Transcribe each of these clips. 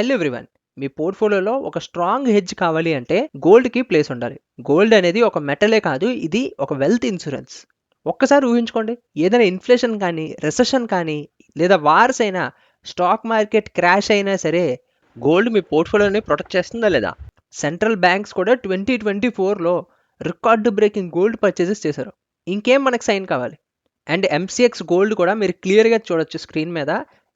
Hello everyone. మీ పోర్ట్ఫోలియోలో ఒక strong hedge కావాలి అంటే గోల్డ్కి ప్లేస్ ఉండాలి. గోల్డ్ అనేది ఒక మెటలే కాదు, ఇది ఒక వెల్త్ ఇన్సూరెన్స్. ఒక్కసారి ఊహించుకోండి, ఏదైనా ఇన్ఫ్లేషన్ కానీ, రెసెషన్ కానీ, లేదా వార్స్ అయినా, స్టాక్ మార్కెట్ క్రాష్ అయినా సరే గోల్డ్ మీ పోర్ట్ఫోలియోని ప్రొటెక్ట్ చేస్తుందా లేదా? సెంట్రల్ బ్యాంక్స్ కూడా 2024లో రికార్డు బ్రేకింగ్ గోల్డ్ పర్చేసెస్ చేశారు. ఇంకేం మనకు సైన్ కావాలి? అండ్ ఎంసీఎక్స్ గోల్డ్ కూడా మీరు క్లియర్గా చూడొచ్చు స్క్రీన్ మీద.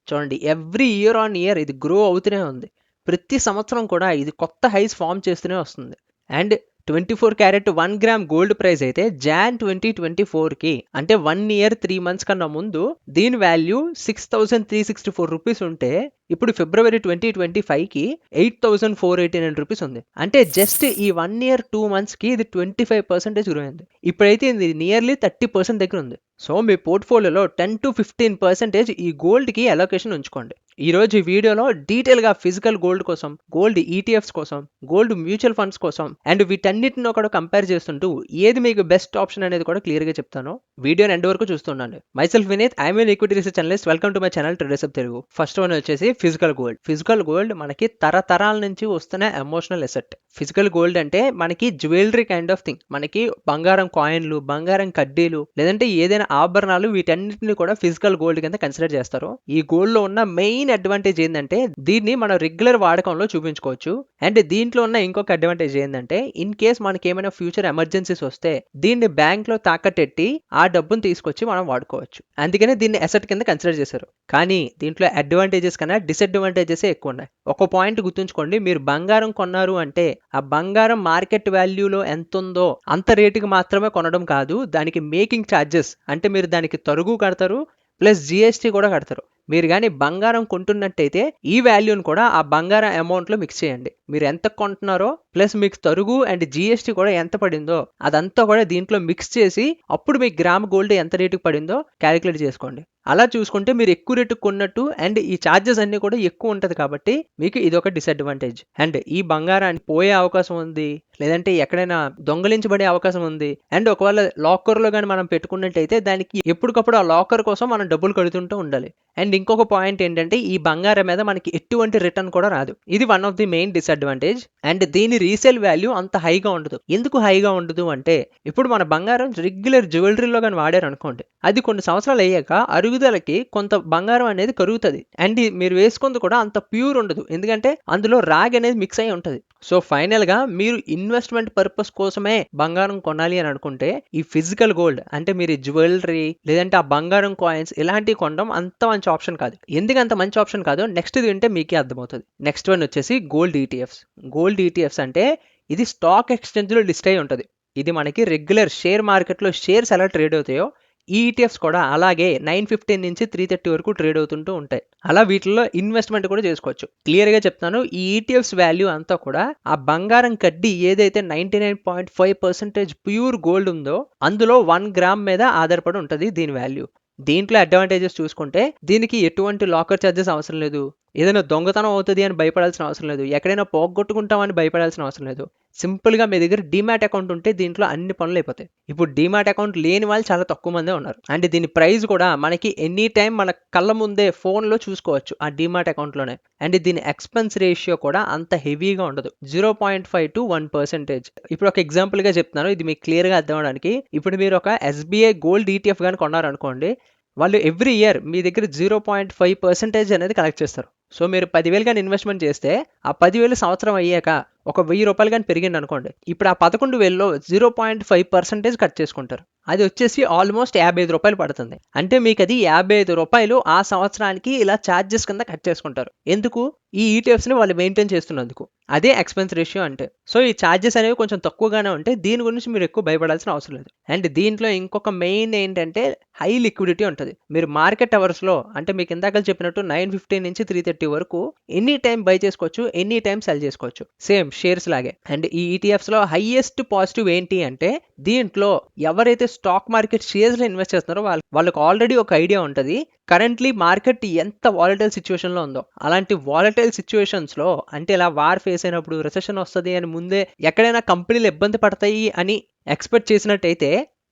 చూడండి, ఎవ్రీ ఇయర్ ఆన్ ఇయర్ ఇది గ్రో అవుతూనే ఉంది. ప్రతి సంవత్సరం కూడా ఇది కొత్త హైస్ ఫామ్ చేస్తూనే వస్తుంది. And 24 carrot 1 gram gold price అయితే జాన్ 2024కి అంటే 1 ఇయర్ 3 మంత్స్ కన్నా ముందు దీని వాల్యూ 6,364 రూపీస్ ఉంటే ఇప్పుడు ఫిబ్రవరి 2025కి 8,489 రూపీస్ ఉంది. అంటే జస్ట్ ఈ 1 ఇయర్ 2 మంత్స్కి ఇది 25% గ్రో అయింది. ఇప్పుడైతే ఇది నియర్లీ 30% దగ్గర ఉంది. సో మీ పోర్ట్ఫోలియోలో 10 to 15% ఈ గోల్డ్కి అలొకేషన్ ఉంచుకోండి. ఈరోజు ఈ వీడియోలో డీటెయిల్గా ఫిజికల్ గోల్డ్ కోసం, గోల్డ్ ఈటీఎఫ్స్ కోసం, గోల్డ్ మ్యూచువల్ ఫండ్స్ కోసం అండ్ వీటన్నిటిని కూడా కంపేర్ చేస్తుంటూ ఏది మీకు బెస్ట్ ఆప్షన్ అనేది కూడా క్లియర్గా చెప్తాను. వీడియోని ఎండ్ వరకు చూస్తున్నాను. Myself Vineeth, I'm an equity research analyst. Welcome to my channel traders of Telugu. First one వచ్చేసి ఫిజికల్ గోల్డ్. ఫిజికల్ గోల్డ్ మనకి తరతరాల నుంచి వస్తున్న ఎమోషనల్ ఎసెట్. ఫిజికల్ గోల్డ్ అంటే మనకి జ్యువెలరీ కైండ్ ఆఫ్ థింగ్. మనకి బంగారం కాయిన్లు, బంగారం కడ్డీలు, లేదంటే ఏదైనా ఆభరణాలు, వీటన్నిటిని కూడా ఫిజికల్ గోల్డ్ కింద కన్సిడర్ చేస్తారు. ఈ గోల్డ్ లో ఉన్న మెయిన్ అడ్వాంటేజ్ ఏంటంటే దీన్ని మనం రెగ్యులర్ వాడకంలో చూపించుకోవచ్చు. అండ్ దీంట్లో ఉన్న ఇంకొక అడ్వాంటేజ్ ఏంటంటే ఇన్ కేస్ మనకి ఏమైనా ఫ్యూచర్ ఎమర్జెన్సీస్ వస్తే దీన్ని బ్యాంక్ లో తాకట్టెట్టి ఆ డబ్బును తీసుకొచ్చి మనం వాడుకోవచ్చు. అందుకనే దీన్ని అసెట్ కింద కన్సిడర్ చేశారు. కానీ దీంట్లో అడ్వాంటేజెస్ కన్నా డిసడ్వాంటేజెస్ ఎక్కువ ఉన్నాయి. ఒక పాయింట్ గుర్తుంచుకోండి, మీరు బంగారం కొన్నారు అంటే ఆ బంగారం మార్కెట్ వాల్యూలో ఎంత ఉందో అంత రేటుకి మాత్రమే కొనడం కాదు, దానికి మేకింగ్ ఛార్జెస్ అంటే మీరు దానికి తరుగు కడతారు, ప్లస్ జిఎస్టీ కూడా కడతారు. మీరు కానీ బంగారం కొంటున్నట్టయితే ఈ వాల్యూని కూడా ఆ బంగారం అమౌంట్లో మిక్స్ చేయండి. మీరు ఎంత కొంటున్నారో ప్లస్ మీకు తరుగు అండ్ జిఎస్టీ కూడా ఎంత పడిందో అదంతా కూడా దీంట్లో మిక్స్ చేసి అప్పుడు మీకు గ్రామ్ గోల్డ్ ఎంత రేటుకి పడిందో క్యాలిక్యులేట్ చేసుకోండి. అలా చూసుకుంటే మీరు ఎక్కువ రేటుకు కొన్నట్టు అండ్ ఈ ఛార్జెస్ అన్ని కూడా ఎక్కువ ఉంటుంది కాబట్టి మీకు ఇది ఒక డిసడ్వాంటేజ్. అండ్ ఈ బంగారాన్ని పోయే అవకాశం ఉంది, లేదంటే ఎక్కడైనా దొంగలించబడే అవకాశం ఉంది. అండ్ ఒకవేళ లాకర్లో కానీ మనం పెట్టుకున్నట్టయితే దానికి ఎప్పటికప్పుడు ఆ లాకర్ కోసం మనం డబ్బులు కడుతుంటూ ఉండాలి. అండ్ ఇంకొక పాయింట్ ఏంటంటే ఈ బంగారం మీద మనకి ఎటువంటి రిటర్న్ కూడా రాదు. ఇది one of the main disadvantage. And దీని రీసేల్ వాల్యూ అంత హైగా ఉండదు. ఎందుకు హైగా ఉండదు అంటే ఇప్పుడు మన బంగారం రెగ్యులర్ జ్యువెలరీలో కానీ వాడారు అనుకోండి, అది కొన్ని సంవత్సరాలు అయ్యాక అరుగుదలకి కొంత బంగారం అనేది కరుగుతుంది. అండ్ మీరు వేసుకుంది కూడా అంత ప్యూర్ ఉండదు, ఎందుకంటే అందులో రాగి అనేది మిక్స్ అయి ఉంటుంది. సో ఫైనల్ గా మీరు ఇన్వెస్ట్మెంట్ పర్పస్ కోసమే బంగారం కొనాలి అని అనుకుంటే ఈ ఫిజికల్ గోల్డ్ అంటే మీరు జ్యువెలరీ లేదంటే ఆ బంగారం కాయిన్స్ ఇలాంటివి కొనడం అంత మంచి ఆప్షన్ కాదు. ఎందుకు అంత మంచి ఆప్షన్ కాదు నెక్స్ట్ వింటే మీకే అర్థమవుతుంది. నెక్స్ట్ వన్ వచ్చేసి గోల్డ్ ఈటీఎఫ్స్. గోల్డ్ ఈటీఎఫ్స్ అంటే ఇది స్టాక్ ఎక్స్చేంజ్లో లిస్ట్ అయి ఉంటుంది. ఇది మనకి రెగ్యులర్ షేర్ మార్కెట్లో షేర్స్ ఎలా ట్రేడ్ అవుతాయో ఈ ఈటీఎఫ్స్ కూడా అలాగే 915 నుంచి 330 వరకు ట్రేడ్ అవుతుంటూ ఉంటాయి. అలా వీటిల్లో ఇన్వెస్ట్మెంట్ కూడా చేసుకోవచ్చు. క్లియర్గా చెప్తాను, ఈ ఈటీఎఫ్స్ వాల్యూ అంతా కూడా ఆ బంగారం కడ్డీ ఏదైతే 99.5% ప్యూర్ గోల్డ్ ఉందో అందులో 1 గ్రామ్ మీద ఆధారపడి ఉంటుంది దీని వాల్యూ. దీంట్లో అడ్వాంటేజెస్ చూసుకుంటే దీనికి ఎటువంటి లాకర్ ఛార్జెస్ అవసరం లేదు, ఏదైనా దొంగతనం అవుతుంది అని భయపడాల్సిన అవసరం లేదు, ఎక్కడైనా పోగొట్టుకుంటామని భయపడాల్సిన అవసరం లేదు. సింపుల్గా మీ దగ్గర డీమ్యాట్ అకౌంట్ ఉంటే దీంట్లో అన్ని పనులు అయిపోతాయి. ఇప్పుడు డీమ్యాట్ అకౌంట్ లేని వాళ్ళు చాలా తక్కువ మందే ఉన్నారు. అంటే దీని ప్రైస్ కూడా మనకి ఎనీ టైం మన కళ్ళ ముందే ఫోన్లో చూసుకోవచ్చు ఆ డీమ్యాట్ అకౌంట్లోనే. అండ్ దీని ఎక్స్పెన్స్ రేషియో కూడా అంత హెవీగా ఉండదు, 0.5 to 1%. ఇప్పుడు ఒక ఎగ్జాంపుల్గా చెప్తున్నాను, ఇది మీకు క్లియర్గా అర్థం అవడానికి. ఇప్పుడు మీరు ఒక ఎస్బీఐ గోల్డ్ ఈటీఎఫ్ కానీ కొన్నారనుకోండి, వాళ్ళు ఎవ్రీ ఇయర్ మీ దగ్గర 0.5% అనేది కలెక్ట్ చేస్తారు. సో మీరు 10,000 కానీ ఇన్వెస్ట్మెంట్ చేస్తే ఆ 10,000 సంవత్సరం అయ్యాక ఒక 1,000 రూపాయలు కానీ పెరిగింది అనుకోండి, ఇప్పుడు ఆ 11,000లో 0.5% కట్ చేసుకుంటారు. అది వచ్చేసి ఆల్మోస్ట్ 55 రూపాయలు పడుతుంది. అంటే మీకు అది 55 రూపాయలు ఆ సంవత్సరానికి ఇలా ఛార్జెస్ కింద కట్ చేసుకుంటారు. ఎందుకు? ఈ ఈటీఎఫ్స్ని వాళ్ళు మెయింటైన్ చేస్తున్నందుకు. అదే ఎక్స్పెన్స్ రేషియో అంటే. సో ఈ ఛార్జెస్ అనేవి కొంచెం తక్కువగానే ఉంటాయి, దీని గురించి మీరు ఎక్కువ భయపడాల్సిన అవసరం లేదు. అండ్ దీంట్లో ఇంకొక మెయిన్ ఏంటంటే హై లిక్విడిటీ ఉంటుంది. మీరు మార్కెట్ అవర్స్లో అంటే మీకు ఇందాక చెప్పినట్టు 915 నుంచి 330 వరకు ఎనీ టైం బై చేసుకోవచ్చు, ఎనీ టైం సెల్ చేసుకోవచ్చు, సేమ్ షేర్స్ లాగే. అండ్ ఈ ఈటీఎఫ్స్ లో హైయెస్ట్ పాజిటివ్ ఏంటి అంటే దీంట్లో ఎవరైతే స్టాక్ మార్కెట్ షేర్స్ లో ఇన్వెస్ట్ చేస్తున్నారో వాళ్ళకి ఆల్రెడీ ఒక ఐడియా ఉంటుంది కరెంట్లీ మార్కెట్ ఎంత వాలటైల్ సిచ్యువేషన్ లో ఉందో. అలాంటి వాలటైల్ సిచ్యువేషన్స్ లో అంటే ఇలా వార్ ఫేస్ అయినప్పుడు, రెసెషన్ వస్తుంది అని ముందే ఎక్కడైనా కంపెనీలు ఇబ్బంది పడతాయి అని ఎక్స్పెక్ట్ చేసినట్టయితే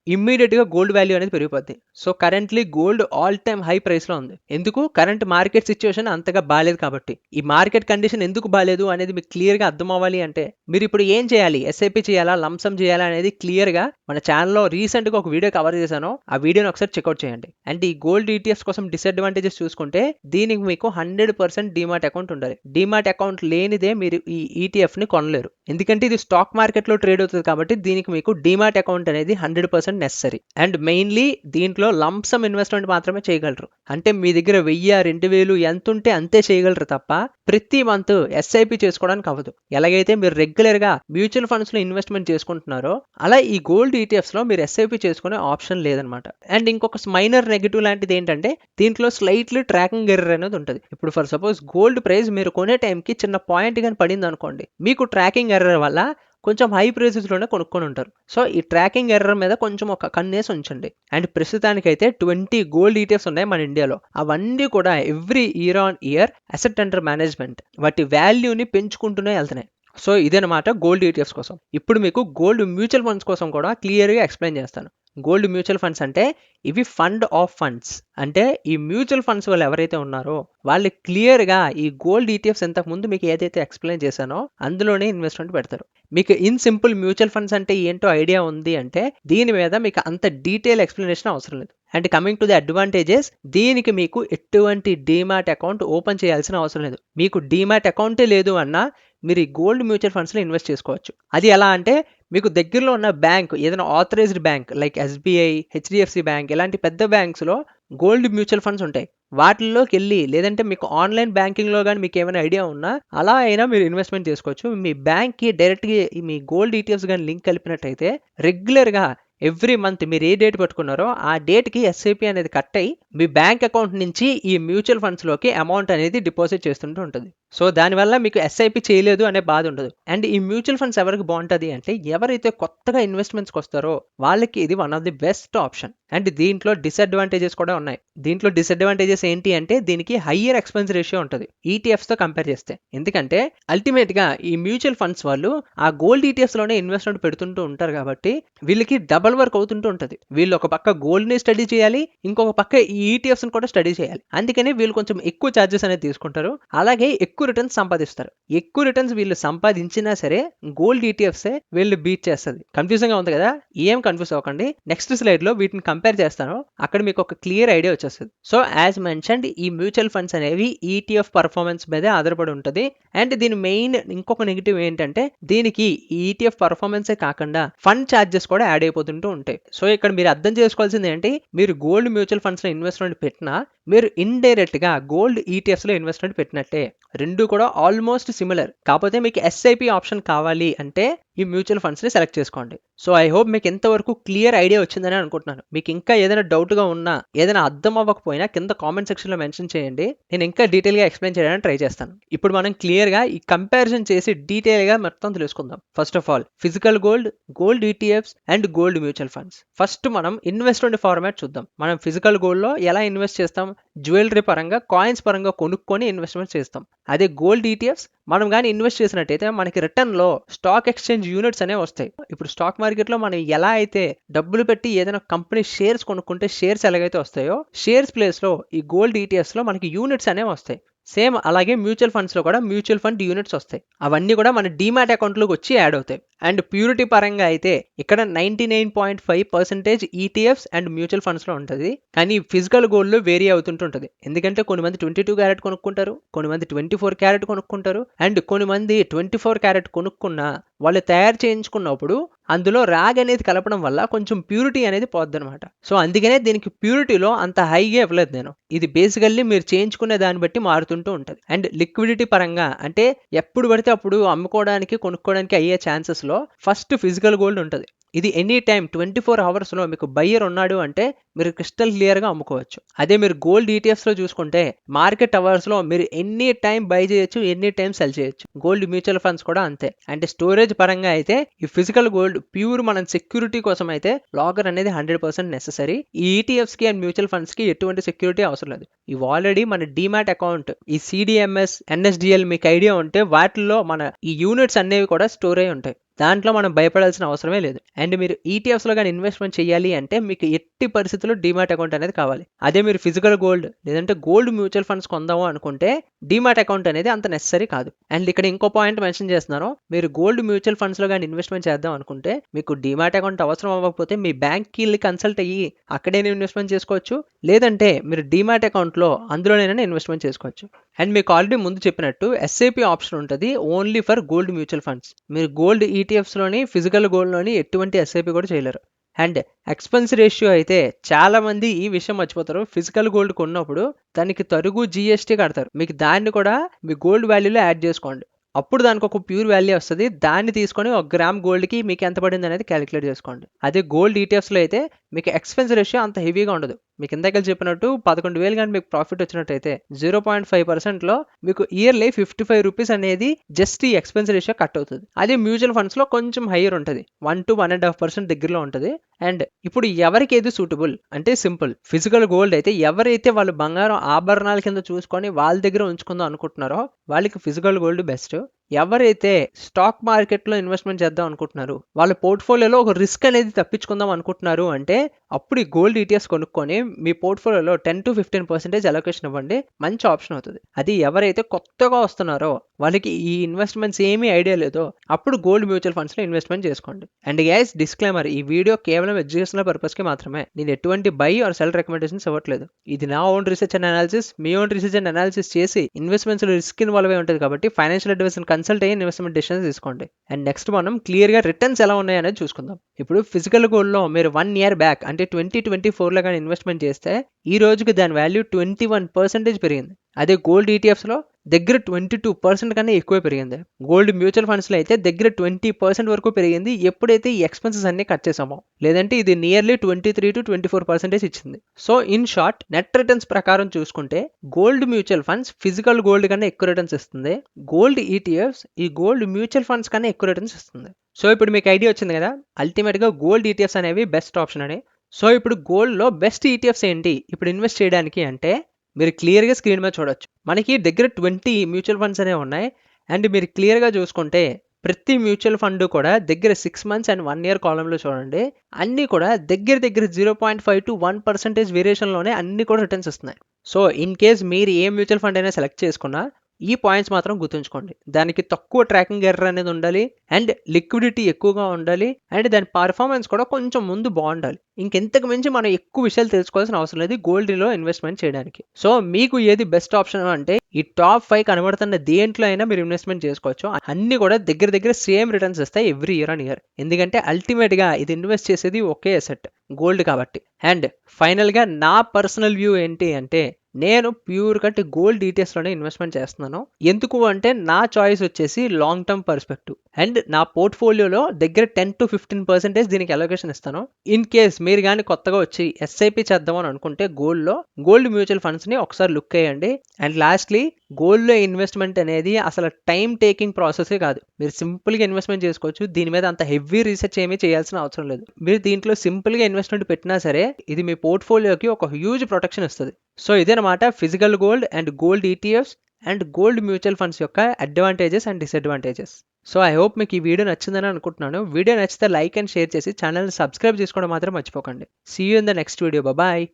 ఇమ్మీడియట్‌గా గోల్డ్ వాల్యూ అనేది పెరిగిపోద్ది. So, currently gold all time high ప్రైస్‌లో ఉంది. ఎందుకు? కరెంట్ మార్కెట్ సిట్యుయేషన్ అంతగా బాలేదు కాబట్టి. ఈ మార్కెట్ కండిషన్ ఎందుకు బాలేదు అనేది మీకు క్లియర్‌గా అర్థం అవ్వాలి అంటే, మీరిప్పుడు ఏం చేయాలి? ఎస్ఐపి చేయాలా? లంప్ సమ్ చేయాలా? అనేది క్లియర్‌గా మన ఛానెల్‌లో రీసెంట్‌గా ఒక వీడియో కవర్ చేశాను. ఆ వీడియోని ఒకసారి చెక్‌ఔట్ చేయండి. అండ్ ఈ గోల్డ్ ఈటీఎఫ్స్ కోసం డిసడ్వాంటేజెస్ చూసుకుంటే, దీనికి మీకు 100% డీమాట్ అకౌంట్ ఉండాలి. డీమాట్ అకౌంట్ లేనిదే మీరు ఈ ఈటీఎఫ్‌ని కొనలేరు. ఎందుకంటే ఇది స్టాక్ మార్కెట్‌లో ట్రేడ్ అవుతది కాబట్టి దీనికి మీకు డీమాట్ అకౌంట్ అనేది 100% నెసెసరీ. అండ్ మెయిన్‌లీ దీంట్లో లంప్ సమ్ ఇన్వెస్ట్‌మెంట్ మాత్రమే చేయగలరు. అంటే మీ దగ్గర 1000, 2000 ఎంతుంటే అంతే చేయగలరు తప్ప ప్రతి మంత్ ఎస్ఐపి చేసుకోవడానికి అవ్వదు. ఎలాగైతే మీరు రెగ్యులర్‌గా మ్యూచువల్ ఫండ్స్‌లో ఇన్వెస్ట్‌మెంట్ చేసుకుంటున్నారో అలా ఈ గోల్డ్ ఈటీఎఫ్స్‌లో మీరు ఎస్ఐపి చేసుకునే ఆప్షన్ లేదనమాట. అండ్ ఇంకొక మైనర్ నెగెటివ్ లాంటిది ఏంటంటే దీంట్లో స్లైట్‌లీ ట్రాకింగ్ ఎర్రర్ అనేది ఉంటది. ఇప్పుడు ఫర్ సపోజ్ గోల్డ్ ప్రైస్ మీరు కొనే టైంకి చిన్న పాయింట్ గాని పడిందనుకోండి. మీకు ట్రాకింగ్ ఎర్రర్ వల్ల కొంచెం హై ప్రైసెస్‌లోనే కొనుక్కొని ఉంటారు. సో, ఈ ట్రాకింగ్ ఎర్రర్ మీద కొంచెం ఒక కన్నేసి ఉంచండి. అండ్ ప్రస్తుతానికైతే 20 గోల్డ్ ఈటీఎఫ్స్ ఉన్నాయి మన ఇండియాలో. అవన్నీ కూడా every year on year asset under management వాటి వాల్యూని పెంచుకుంటూనే ఎళ్తున్నాయి. సో, ఇదనమాట గోల్డ్ ఈటీఎఫ్స్ కోసం. ఇప్పుడు మీకు గోల్డ్ మ్యూచువల్ ఫండ్స్ కోసం కూడా క్లియర్‌గా ఎక్స్‌ప్లెయిన్ చేస్తాను. గోల్డ్ మ్యూచువల్ ఫండ్స్ అంటే ఇవి ఫండ్ ఆఫ్ ఫండ్స్. అంటే ఈ మ్యూచువల్ ఫండ్స్ వాళ్ళు ఎవరైతే ఉన్నారో వాళ్ళు క్లియర్‌గా ఈ గోల్డ్ ఈటీఎఫ్స్ ఇంతకుముందు మీకు ఏదైతే ఎక్స్‌ప్లెయిన్ చేశానో అందులోనే ఇన్వెస్ట్‌మెంట్ పెడతారు. మీకు ఇన్ సింపుల్ మ్యూచువల్ ఫండ్స్ అంటే ఏంటో ఐడియా ఉంది అంటే దీని మీద మీకు అంత డీటెయిల్ ఎక్స్‌ప్లనేషన్ అవసరం లేదు. And coming to the advantages దీనికి మీకు ఎటువంటి డీమాట్ అకౌంట్ ఓపెన్ చేయాల్సిన అవసరం లేదు. మీకు డీమాట్ అకౌంటే లేదు అన్నా మీరు ఈ గోల్డ్ మ్యూచువల్ ఫండ్స్‌లో ఇన్వెస్ట్ చేసుకోవచ్చు. అది ఎలా అంటే మీకు దగ్గరలో ఉన్న బ్యాంక్ ఏదైనా authorised bank like SBI, HDFC bank ఇలాంటి పెద్ద బ్యాంక్స్‌లో గోల్డ్ మ్యూచువల్ ఫండ్స్ ఉంటాయి. వాటిల్లోకెళ్ళి లేదంటే మీకు ఆన్‌లైన్ బ్యాంకింగ్‌లో గాని మీకేమైనా ఐడియా ఉన్నా అలా అయినా మీరు ఇన్వెస్ట్‌మెంట్ చేసుకోవచ్చు. మీ బ్యాంక్‌కి డైరెక్ట్‌గా మీ గోల్డ్ ఈటీఎఫ్స్ గాని లింక్ కలిపినట్టయితే రెగ్యులర్‌గా ఎవ్రీ మంత్ మీరు ఏ డేట్ పెట్టుకున్నారో ఆ డేట్‌కి ఎస్ఐపి అనేది కట్ అయ్యి మీ బ్యాంక్ అకౌంట్ నుంచి ఈ మ్యూచువల్ ఫండ్స్‌లోకి అమౌంట్ అనేది డిపాజిట్ చేస్తుంటూ ఉంటది. సో, దానివల్ల మీకు ఎస్ఐపి చేయలేదు అనే బాధ ఉండదు. అండ్ ఈ మ్యూచువల్ ఫండ్స్ ఎవరికి బావుంటది అంటే ఎవరైతే కొత్తగా ఇన్వెస్ట్‌మెంట్స్‌కొస్తారో వాళ్ళకి ఇది one of the best option. And దీంట్లో డిసడ్వాంటేజెస్ కూడా ఉన్నాయి. దీంట్లో డిసడ్వాంటేజెస్ ఏంటి అంటే దీనికి హయ్యర్ ఎక్స్‌పెన్స్ రేషియో ఉంటది. ఈటీఎఫ్స్‌తో కంపేర్ చేస్తే. ఎందుకంటే అల్టిమేట్‌గా ఈ మ్యూచువల్ ఫండ్స్ వాళ్ళు ఆ గోల్డ్ ఈటీఎఫ్స్‌లోనే ఇన్వెస్ట్‌మెంట్ పెడుతుంటూ ఉంటారు కాబట్టి వీళ్ళకి డబుల్ వర్క్ అవుతుంటూ ఉంటది. వీళ్ళు ఒక పక్క గోల్డ్‌ని స్టడీ చేయాలి. ఇంకొక పక్క ఈ ఈటీఎఫ్స్‌ని కూడా స్టడీ చేయాలి. అందుకని వీళ్ళు కొంచెం ఎక్కువ చార్జెస్ అనేది తీసుకుంటారు. అలాగే ఎక్కువ రిటర్న్స్ సంపాదిస్తారు. ఎక్కువ రిటర్న్స్ వీళ్ళు సంపాదించినా సరే గోల్డ్ ఈటీఎఫ్సే వీళ్ళు బీట్ చేస్తది. కన్‌ఫ్యూజింగ్‌గా ఉంది కదా! ఏం కన్‌ఫ్యూజ్ అవ్వకండి. నెక్స్ట్ స్లైడ్‌లో వీటిని కంపేర్ చేస్తాను. అక్కడ మీకు ఒక క్లియర్ ఐడియా వచ్చేస్తది. సో, యాస్ మెన్షన్డ్ ఈ మ్యూచువల్ ఫండ్స్ అనేవి ఈటీఎఫ్ పర్ఫార్మెన్స్ మీదే ఆధారపడి ఉంటది. అండ్ దీని మెయిన్ ఇంకొక నెగెటివ్ ఏంటంటే దీనికి ఈ ఈటీఎఫ్ పర్ఫార్మెన్సే కాకుండా ఫండ్ చార్జెస్ కూడా యాడ్ అయిపోతుంటూ ఉంటాయి. సో, ఇక్కడ మీరు అర్థం చేసుకోవాల్సింది ఏంటి మీరు గోల్డ్ మ్యూచువల్ ఫండ్స్‌లో ఇన్వెస్ట్‌మెంట్ పెట్టినా మీరు ఇండైరెక్ట్‌గా గోల్డ్ ఈటీఎఫ్స్‌లో ఇన్వెస్ట్‌మెంట్ పెట్టినట్టే. 2 కూడా ఆల్మోస్ట్ సిమిలర్. కాకపోతే మీకు ఎస్ఐపి ఆప్షన్ కావాలి అంటే ఈ మ్యూచువల్ ఫండ్స్‌ని సెలెక్ట్ చేసుకోండి. సో, ఐ హోప్ మీకు ఇంతవరకు క్లియర్ ఐడియా వచ్చిందని అనుకుంటున్నాను. మీకు ఇంకా ఏదైనా డౌట్‌గా ఉన్నా, ఏదైనా అర్థం అవ్వకపోయినా కింద కామెంట్ సెక్షన్‌లో మెన్షన్ చేయండి. నేను ఇంకా డీటెయిల్‌గా ఎక్స్‌ప్లెయిన్ చేయడానికి ట్రై చేస్తాను. ఇప్పుడు మనం క్లియర్‌గా ఈ కంపారిజన్ చేసి డీటెయిల్‌గా మొత్తం తెలుసుకుందాం. First of all physical gold, gold ETFs and gold mutual funds. First మనం ఇన్వెస్ట్‌మెంట్ ఫార్మాట్ చూద్దాం. మనం ఫిజికల్ గోల్డ్‌లో ఎలా ఇన్వెస్ట్ చేస్తాం? జ్యువెలరీ పరంగా, కాయిన్స్ పరంగా కొనుక్కొని ఇన్వెస్ట్‌మెంట్ చేస్తాం. అదే గోల్డ్ ఈటీఎఫ్స్ మనం గాని ఇన్వెస్ట్ చేసినట్టయితే మనకి రిటర్న్‌లో స్టాక్ ఎక్స్‌చేంజ్ యూనిట్స్ అనేవి వస్తాయి. ఇప్పుడు స్టాక్ మార్కెట్‌లో మనం ఎలా అయితే డబ్బులు పెట్టి ఏదైనా కంపెనీ షేర్స్ కొనుక్కుంటే షేర్స్ ఎలాగైతే వస్తాయో, షేర్స్ ప్లేస్‌లో ఈ గోల్డ్ ఈటీఎఫ్స్‌లో మనకి యూనిట్స్ అనేవి వస్తాయి. సేమ్ అలాగే మ్యూచువల్ ఫండ్స్‌లో కూడా మ్యూచువల్ ఫండ్ యూనిట్స్ వస్తాయి. అవన్నీ కూడా మన డీమాట్ అకౌంట్‌లోకి వచ్చి యాడ్ అవుతాయి. అండ్ ప్యూరిటీ పరంగా అయితే ఇక్కడ 99.5% ఈటీఎఫ్స్ అండ్ మ్యూచువల్ ఫండ్స్‌లో ఉంటది. కానీ ఫిజికల్ గోల్డ్‌లో వేరీ అవుతుంటూ ఉంటది. ఎందుకంటే కొంతమంది 22 క్యారెట్ కొనుక్కుంటారు. కొంతమంది 24 క్యారెట్ కొనుక్కుంటారు. అండ్ కొంతమంది 24 క్యారెట్ కొనుక్కున్నా వాళ్ళు తయారు చేయించుకున్నప్పుడు అందులో రాగ్ అనేది కలపడం వల్ల కొంచెం ప్యూరిటీ అనేది పోద్దనమాట. సో, అందుకనే దీనికి ప్యూరిటీలో అంత హైగా ఇవ్వలేదు నేను. ఇది బేసికల్లీ మీరు చేయించుకునే దాన్ని బట్టి మారుతుంటూ ఉంటది. అండ్ లిక్విడిటీ పరంగా అంటే ఎప్పుడు పడితే అప్పుడు అమ్ముకోవడానికి, కొనుక్కోవడానికి అయ్యే ఛాన్సెస్‌లో ఫస్ట్ ఫిజికల్ గోల్డ్ ఉంటది. ఇది ఎనీ టైమ్ 24 అవర్స్‌లో మీకు బయ్యర్ ఉన్నాడు అంటే మీరు క్రిస్టల్ క్లియర్గా అమ్ముకోవచ్చు. అదే మీరు గోల్డ్ ఈటీఎఫ్స్లో చూసుకుంటే మార్కెట్ అవర్స్లో మీరు ఎనీ టైం బై చేయొచ్చు, ఎనీ టైం సెల్ చేయొచ్చు. గోల్డ్ మ్యూచువల్ ఫండ్స్ కూడా అంతే. అంటే స్టోరేజ్ పరంగా అయితే ఈ ఫిజికల్ గోల్డ్ ప్యూర్ మనం సెక్యూరిటీ కోసం అయితే లాకర్ అనేది 100% నెససరీ. ఈ ఈటీఎఫ్స్కి అండ్ మ్యూచువల్ ఫండ్స్కి ఎటువంటి సెక్యూరిటీ అవసరం లేదు. ఇవి ఆల్రెడీ మన డీమ్యాట్ అకౌంట్, ఈ సిడిఎంఎస్, ఎన్ఎస్డిఎల్ మీకు ఐడియా ఉంటే వాటిల్లో మన ఈ యూనిట్స్ అనేవి కూడా స్టోర్ అయి ఉంటాయి. దాంట్లో మనం భయపడాల్సిన అవసరమే లేదు. అండ్ మీరు ఈటీఎఫ్స్లో కానీ ఇన్వెస్ట్మెంట్ చేయాలి అంటే మీకు ఎట్టి పరిస్థితుల్లో డీమ్యాట్ అకౌంట్ అనేది కావాలి. అదే మీరు ఫిజికల్ గోల్డ్ లేదంటే గోల్డ్ మ్యూచువల్ ఫండ్స్ కొందాము అనుకుంటే డీమ్యాట్ అకౌంట్ అనేది అంత నెసరీ కాదు. అండ్ ఇక్కడ ఇంకో పాయింట్ మెన్షన్ చేస్తున్నాను, మీరు గోల్డ్ మ్యూచువల్ ఫండ్స్లో కానీ ఇన్వెస్ట్మెంట్ చేద్దాం అనుకుంటే మీకు డీమ్యాట్ అకౌంట్ అవసరం అవ్వకపోతే మీ బ్యాంక్కి వెళ్ళి కన్సల్ట్ అయ్యి అక్కడే ఇన్వెస్ట్మెంట్ చేసుకోవచ్చు. లేదంటే మీరు డీమ్యాట్ అకౌంట్లో అందులోనైనా ఇన్వెస్ట్మెంట్ చేసుకోవచ్చు. అండ్ మీకు ఆల్రెడీ ముందు చెప్పినట్టు ఎస్ఐపి ఆప్షన్ ఉంటుంది only for gold mutual funds. మీరు గోల్డ్ ఈటీఎఫ్స్లోని ఫిజికల్ గోల్డ్లోని ఎటువంటి ఎస్ఐపి కూడా చేయలేరు. అండ్ ఎక్స్పెన్స్ రేషియో అయితే చాలా మంది ఈ విషయం మర్చిపోతారు. ఫిజికల్ గోల్డ్ కొన్నప్పుడు దానికి తరుగు జిఎస్టీ కడతారు. మీకు దాన్ని కూడా మీ గోల్డ్ వాల్యూలో యాడ్ చేసుకోండి. అప్పుడు దానికి ఒక ప్యూర్ వాల్యూ వస్తుంది. దాన్ని తీసుకొని 1 గ్రామ్ గోల్డ్కి మీకు ఎంత పడింది అనేది క్యాలిక్యులేట్ చేసుకోండి. అదే గోల్డ్ ఈటీఎఫ్స్లో అయితే మీకు ఎక్స్పెన్స్ రేషియో అంత హెవీగా ఉండదు. మీకు ఇందాక చెప్పినట్టు 11,000 కానీ మీకు ప్రాఫిట్ వచ్చినట్టయితే 0.5%లో మీకు ఇయర్లీ 55 రూపీస్ అనేది జస్ట్ ఈ ఎక్స్పెన్స్ రేషియో కట్ అవుతుంది. అదే మ్యూచువల్ ఫండ్స్లో కొంచెం హైయర్ ఉంటుంది, 1 to 1.5% దగ్గరలో ఉంటుంది. అండ్ ఇప్పుడు ఎవరికి ఏది సూటబుల్ అంటే సింపుల్. ఫిజికల్ గోల్డ్ అయితే ఎవరైతే వాళ్ళు బంగారం ఆభరణాల కింద చూసుకొని వాళ్ళ దగ్గర ఉంచుకుందాం అనుకుంటున్నారో వాళ్ళకి ఫిజికల్ గోల్డ్ బెస్ట్. ఎవరైతే స్టాక్ మార్కెట్లో ఇన్వెస్ట్మెంట్ చేద్దాం అనుకుంటున్నారు, వాళ్ళ పోర్ట్ఫోలియోలో ఒక రిస్క్ అనేది తప్పించుకుందాం అనుకుంటున్నారు అంటే అప్పుడు ఈ గోల్డ్ ఈటీఎఫ్స్ కొనుక్కొని మీ పోర్ట్ఫోలియోలో 10 to 15% అలొకేషన్ ఇవ్వండి, మంచి ఆప్షన్ అవుతుంది. అది ఎవరైతే కొత్తగా వస్తున్నారో వాళ్ళకి ఈ ఇన్వెస్ట్మెంట్స్ ఏమీ ఐడియా లేదో అప్పుడు గోల్డ్ మ్యూచువల్ ఫండ్స్లో ఇన్వెస్ట్మెంట్ చేసుకోండి. అండ్ గైస్ డిస్క్లైమర్, ఈ వీడియో కేవలం ఎడ్యుకేషనల్ పర్పస్కి మాత్రమే. నేను ఎటువంటి బై ఆర్ సెల్ రికమెండేషన్స్ ఇవ్వట్లేదు. ఇది నా own research and analysis. Me own research and analysis చేసి ఇన్వెస్ట్మెంట్స్లో రిస్క్ ఇన్వాల్వ్ అయి ఉంటుంది కాబట్టి ఫైనాన్షియల్ అడ్వైజర్ కన్సల్ట్ అయ్యి ఇన్వెస్ట్మెంట్ డెసిషన్స్ తీసుకోండి. అండ్ నెక్స్ట్ మనం క్లియర్గా రిటర్న్స్ ఎలా ఉన్నాయి అనేది చూసుకుందాం. ఇప్పుడు ఫిజికల్ గోల్డ్లో మీరు 1 year బ్యాక్ అంటే 2024లో కానీ ఇన్వెస్ట్మెంట్ చేస్తే ఈ రోజుకి దాని వాల్యూ 21% పెరిగింది. అదే గోల్డ్ ఈటీఎఫ్స్లో దగ్గర 22% కన్నా ఎక్కువ పెరిగింది. గోల్డ్ మ్యూచువల్ ఫండ్స్లో అయితే దగ్గర 20% వరకు పెరిగింది ఎప్పుడైతే ఈ ఎక్స్పెన్సెస్ అన్ని కట్ చేసామో. లేదంటే ఇది నియర్లీ 23 to 24% ఇచ్చింది. So in short net returns ప్రకారం చూసుకుంటే gold mutual funds physical gold కన్నా ఎక్కువ రిటర్న్స్ ఇస్తుంది. గోల్డ్ ఈటీఎఫ్స్ ఈ గోల్డ్ మ్యూచువల్ ఫండ్స్ కన్నా ఎక్కువ రిటర్న్స్ ఇస్తుంది. సో ఇప్పుడు మీకు ఐడియా వచ్చింది కదా అల్టిమేట్గా గోల్డ్ ఈటీఎఫ్స్ అనేవి బెస్ట్ ఆప్షన్ అని. సో ఇప్పుడు గోల్డ్లో బెస్ట్ ఈటీఎఫ్స్ ఏంటి ఇప్పుడు ఇన్వెస్ట్ చేయడానికి అంటే మీరు క్లియర్గా స్క్రీన్ మీద చూడొచ్చు. మనకి దగ్గర 20 మ్యూచువల్ ఫండ్స్ అనేవి ఉన్నాయి. అండ్ మీరు క్లియర్గా చూసుకుంటే ప్రతి మ్యూచువల్ ఫండ్ కూడా దగ్గర 6 months అండ్ 1 year కాలంలో చూడండి అన్నీ కూడా దగ్గర 0.5 to 1% వేరియేషన్లోనే అన్నీ కూడా రిటర్న్స్ ఇస్తున్నాయి. సో ఇన్ కేస్ మీరు ఏ మ్యూచువల్ ఫండ్ అయినా సెలెక్ట్ చేసుకున్నా ఈ పాయింట్స్ మాత్రం గుర్తుంచుకోండి. దానికి తక్కువ ట్రాకింగ్ ఎర్రర్ అనేది ఉండాలి, అండ్ లిక్విడిటీ ఎక్కువగా ఉండాలి, అండ్ దాని పర్ఫార్మెన్స్ కూడా కొంచెం ముందు బాగుండాలి. ఇంకెంతకు మించి మనం ఎక్కువ విషయాలు తెలుసుకోవాల్సిన అవసరం లేదు గోల్డ్లో ఇన్వెస్ట్మెంట్ చేయడానికి. సో మీకు ఏది బెస్ట్ ఆప్షన్ అంటే ఈ టాప్ 5 కనబడుతున్న దేంట్లో అయినా మీరు ఇన్వెస్ట్మెంట్ చేసుకోవచ్చు. అన్ని కూడా దగ్గర సేమ్ రిటర్న్స్ ఇస్తాయి ఎవ్రీ ఇయర్ ఆన్ ఇయర్. ఎందుకంటే అల్టిమేట్గా ఇది ఇన్వెస్ట్ చేసేది ఒకే అసెట్ గోల్డ్ కాబట్టి. అండ్ ఫైనల్గా నా పర్సనల్ వ్యూ ఏంటి అంటే నేను ప్యూర్ కట్ గోల్డ్ డీటెయిల్స్లోనే ఇన్వెస్ట్మెంట్ చేస్తున్నాను. ఎందుకు అంటే నా చాయిస్ వచ్చేసి లాంగ్ టర్మ్ పర్స్పెక్టివ్. అండ్ నా పోర్ట్ఫోలియోలో దగ్గర 10 to 15% దీనికి అలొకేషన్ ఇస్తాను. ఇన్ కేస్ మీరు కానీ కొత్తగా వచ్చి ఎస్ఐపి చేద్దామని అనుకుంటే గోల్డ్ మ్యూచువల్ ఫండ్స్ని ఒకసారి లుక్ వేయండి. అండ్ లాస్ట్లీ గోల్డ్లో ఇన్వెస్ట్మెంట్ అనేది అసలు టైం టేకింగ్ ప్రాసెసే కాదు. మీరు సింపుల్గా ఇన్వెస్ట్మెంట్ చేసుకోవచ్చు. దీని మీద అంత హెవీ రీసెర్చ్ ఏమీ చేయాల్సిన అవసరం లేదు. మీరు దీంట్లో సింపుల్గా ఇన్వెస్ట్మెంట్ పెట్టినా సరే ఇది మీ పోర్ట్ఫోలియోకి ఒక హ్యూజ్ ప్రొటెక్షన్ ఇస్తుంది. సో ఇదేనమాట physical gold and gold ETFs and gold mutual funds యొక్క advantages and disadvantages. So I hope మీకు ఈ వీడియో నచ్చిందని అనుకుంటున్నాను. వీడియో నచ్చితే లైక్ అండ్ షేర్ చేసి ఛానల్ని సబ్స్క్రైబ్ చేసుకోవడం మాత్రం మర్చిపోకండి. See you in the next video. Bye.